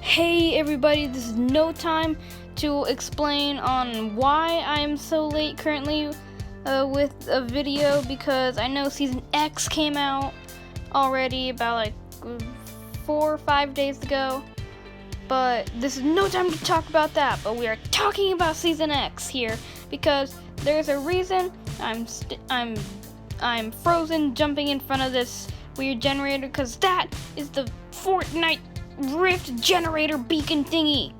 Hey everybody, this is no time to explain on why I am so late currently with a video, because I know Season X came out already about like 4 or 5 days ago, but this is no time to talk about that. But we are talking about Season X here because there's a reason I'm frozen jumping in front of this weird generator, because that is the Fortnite Rift generator beacon thingy,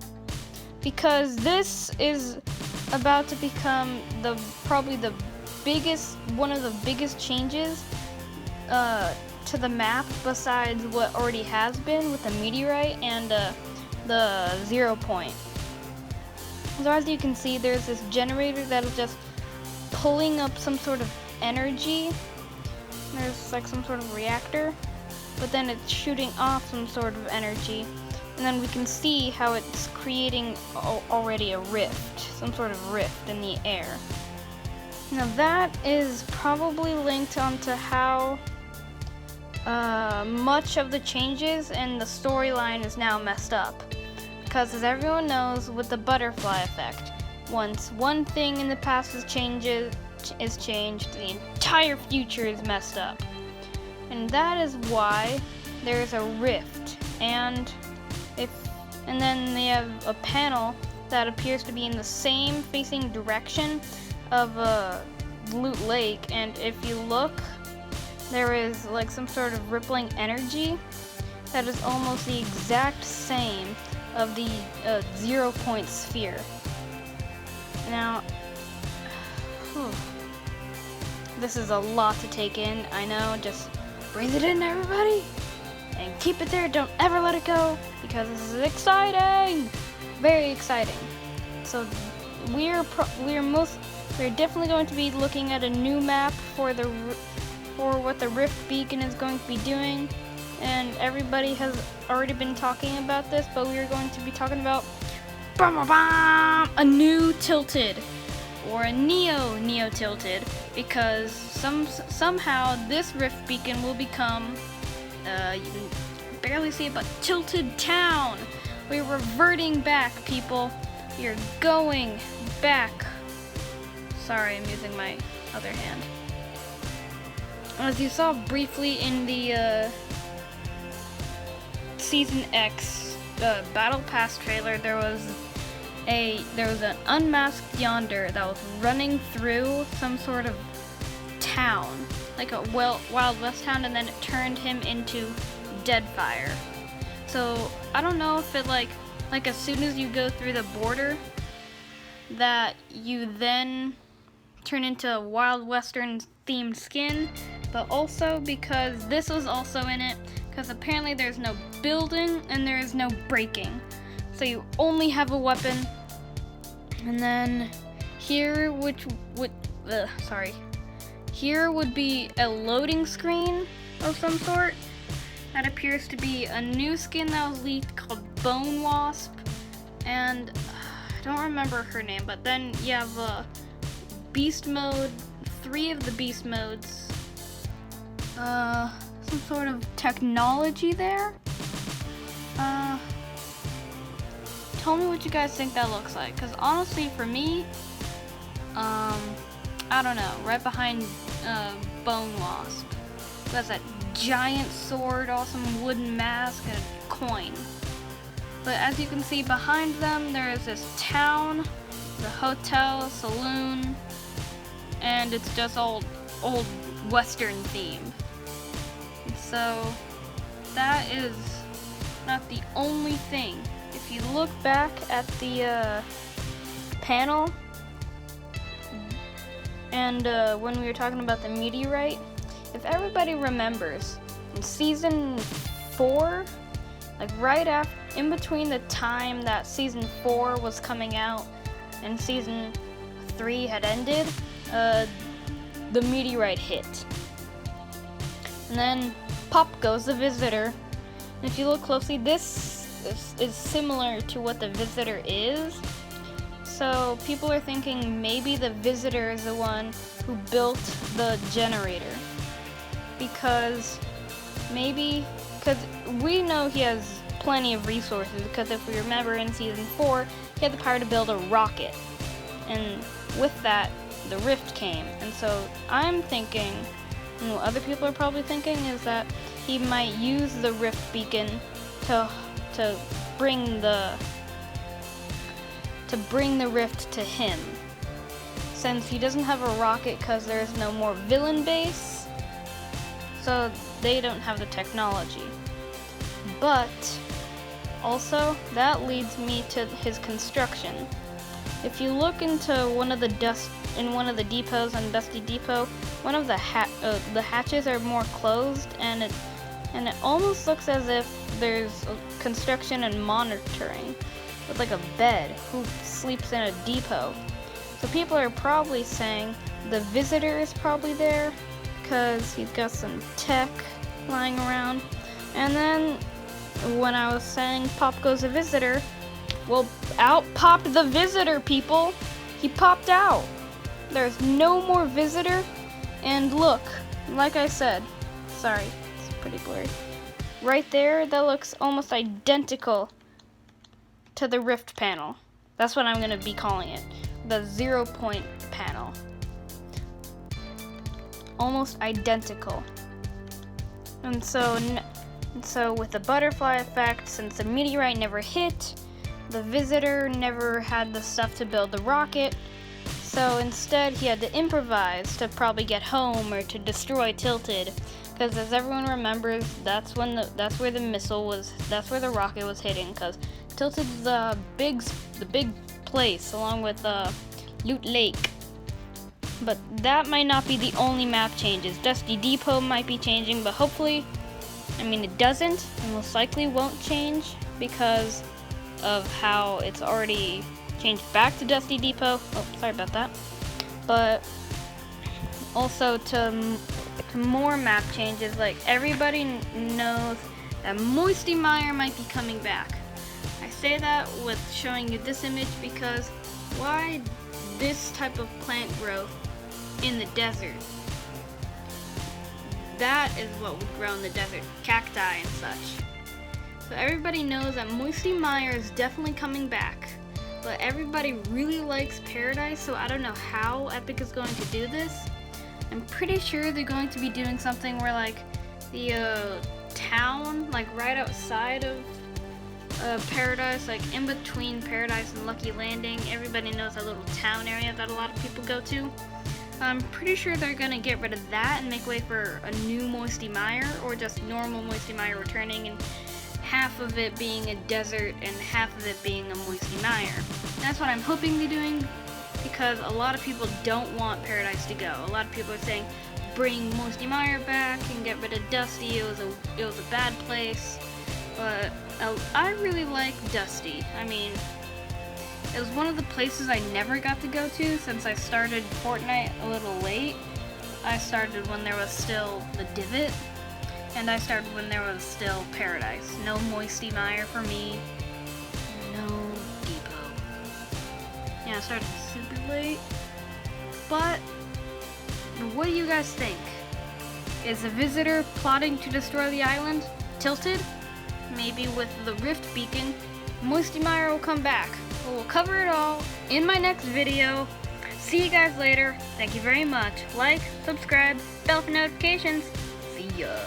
because this is about to become probably one of the biggest changes to the map, besides what already has been with the meteorite and the 0 point. So as you can see, there's this generator that is just pulling up some sort of energy. There's like some sort of reactor, but then it's shooting off some sort of energy, and then we can see how it's creating already a rift, some sort of rift in the air. Now that is probably linked onto how much of the changes and the storyline is now messed up, because as everyone knows, with the butterfly effect, once one thing in the past is changed, the entire future is messed up. And that is why there's a rift, and then they have a panel that appears to be in the same facing direction of Loot Lake, and if you look, there is like some sort of rippling energy that is almost the exact same of the 0 point sphere. Now, this is a lot to take in, I know. Just breathe it in, everybody, and keep it there. Don't ever let it go, because this is exciting, very exciting. So we're definitely going to be looking at a new map for what the Rift Beacon is going to be doing, and everybody has already been talking about this, but we are going to be talking about a new Tilted, or a Neo Tilted, because somehow this Rift Beacon will become, you can barely see it, but Tilted Town. We're reverting back, people. We are going back. Sorry, I'm using my other hand. As you saw briefly in the Season X Battle Pass trailer, there was an unmasked Yonder that was running through some sort of town, like a Wild West town, and then it turned him into Deadfire. So I don't know if it like as soon as you go through the border, that you then turn into a Wild Western themed skin, but also because this was also in it, because apparently there's no building and there is no breaking, so you only have a weapon. And then here, here would be a loading screen of some sort. That appears to be a new skin that was leaked called Bone Wasp, and I don't remember her name. But then you have beast mode, 3 of the beast modes, some sort of technology there. Tell me what you guys think that looks like, because honestly for me, I don't know, right behind Bone Wasp, that's that giant sword, awesome wooden mask, and a coin. But as you can see behind them, there is this town, the hotel, saloon, and it's just old Western themed. So that is not the only thing. If you look back at the panel, and when we were talking about the meteorite, if everybody remembers, in Season 4, like right after, in between the time that Season 4 was coming out and Season 3 had ended, the meteorite hit. And then pop goes the Visitor. And if you look closely, this is similar to what the Visitor is. So people are thinking maybe the Visitor is the one who built the generator, because we know he has plenty of resources, because if we remember in Season 4, he had the power to build a rocket. And with that, the rift came. And so I'm thinking, and what other people are probably thinking, is that he might use the rift beacon to bring the rift to him. Since he doesn't have a rocket because there's no more villain base, so they don't have the technology. But also, that leads me to his construction. If you look into one of the depots on Dusty Depot, one of the hatches are more closed, and it almost looks as if there's construction and monitoring with like a bed. Who sleeps in a depot? So people are probably saying the visitor is probably there because he's got some tech lying around. And then when I was saying pop goes a visitor, well, out popped the visitor, people. He popped out. There's no more visitor. And look, like I said, sorry, it's pretty blurry. Right there, that looks almost identical to the rift panel. That's what I'm going to be calling it. The 0 point panel. Almost identical. And so with the butterfly effect, since the meteorite never hit, the visitor never had the stuff to build the rocket, so instead he had to improvise to probably get home or to destroy Tilted, because as everyone remembers, that's where the rocket was hitting, because Tilted's the big place along with Loot Lake. But that might not be the only map changes. Dusty Depot might be changing, but hopefully, it doesn't, and most likely won't change because of how it's already changed back to Dusty Depot. Oh, sorry about that. But also to more map changes, like everybody knows that Moisty Mire might be coming back. I say that with showing you this image because why this type of plant growth in the desert? That is what would grow in the desert, cacti and such. So everybody knows that Moisty Mire is definitely coming back, but everybody really likes Paradise, so I don't know how Epic is going to do this. I'm pretty sure they're going to be doing something where like the town, like right outside of Paradise, like in between Paradise and Lucky Landing, everybody knows that little town area that a lot of people go to. I'm pretty sure they're going to get rid of that and make way for a new Moisty Mire, or just normal Moisty Mire returning, and half of it being a desert and half of it being a Moisty Mire. That's what I'm hoping they're doing, because a lot of people don't want Paradise to go. A lot of people are saying, bring Moisty Mire back and get rid of Dusty. It was a bad place. But I really like Dusty. It was one of the places I never got to go to since I started Fortnite a little late. I started when there was still the Divot, and I started when there was still Paradise. No Moisty Mire for me. No Depot. Yeah, I started super late. But what do you guys think? Is the visitor plotting to destroy the island? Tilted? Maybe with the Rift Beacon, Moisty Mire will come back. We'll cover it all in my next video. See you guys later. Thank you very much. Like, subscribe, bell for notifications. See ya.